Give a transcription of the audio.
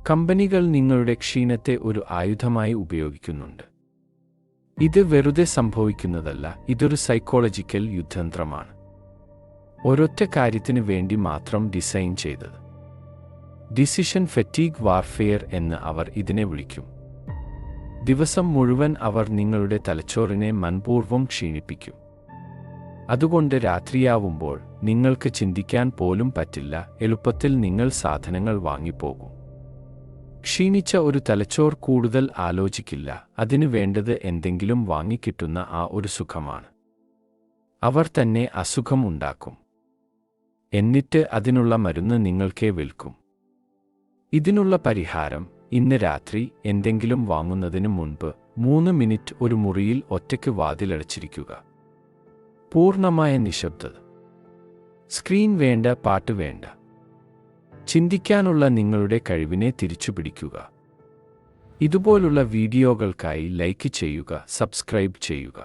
കമ്പനികൾ നിങ്ങളുടെ ക്ഷീണത്തെ ഒരു ആയുധമായി ഉപയോഗിക്കുന്നുണ്ട്. ഇത് വെറുതെ സംഭവിക്കുന്നതല്ല, ഇതൊരു സൈക്കോളജിക്കൽ യുദ്ധതന്ത്രമാണ്. ഒരൊറ്റ കാര്യത്തിനു വേണ്ടി മാത്രം ഡിസൈൻ ചെയ്തത്. ഡിസിഷൻ ഫെറ്റീഗ് വാർഫെയർ എന്ന് അവർ ഇതിനെ വിളിക്കും. ദിവസം മുഴുവൻ അവർ നിങ്ങളുടെ തലച്ചോറിനെ മനഃപൂർവ്വം ക്ഷീണിപ്പിക്കും. അതുകൊണ്ട് രാത്രിയാവുമ്പോൾ നിങ്ങൾക്ക് ചിന്തിക്കാൻ പോലും പറ്റില്ല. എളുപ്പത്തിൽ നിങ്ങൾ സാധനങ്ങൾ വാങ്ങിപ്പോകും. ക്ഷീണിച്ച ഒരു തലച്ചോർ കൂടുതൽ ആലോചിക്കില്ല. അതിനു വേണ്ടത് എന്തെങ്കിലും വാങ്ങിക്കിട്ടുന്ന ആ ഒരു സുഖമാണ്. അവർ തന്നെ അസുഖം ഉണ്ടാക്കും. എന്നിട്ട് അതിനുള്ള മരുന്ന് നിങ്ങൾക്കേ വിൽക്കും. ഇതിനുള്ള പരിഹാരം: ഇന്ന് രാത്രി എന്തെങ്കിലും വാങ്ങുന്നതിന് മുൻപ് 3 മിനിറ്റ് ഒരു മുറിയിൽ ഒറ്റയ്ക്ക് വാതിലടച്ചിരിക്കുക. പൂർണ്ണമായ നിശബ്ദത. സ്ക്രീൻ വേണ്ട, പാട്ട് വേണ്ട. ചിന്തിക്കാനുള്ള നിങ്ങളുടെ കഴിവിനെ തിരിച്ചുപിടിക്കുക. ഇതുപോലുള്ള വീഡിയോകൾക്കായി ലൈക്ക് ചെയ്യുക, സബ്സ്ക്രൈബ് ചെയ്യുക.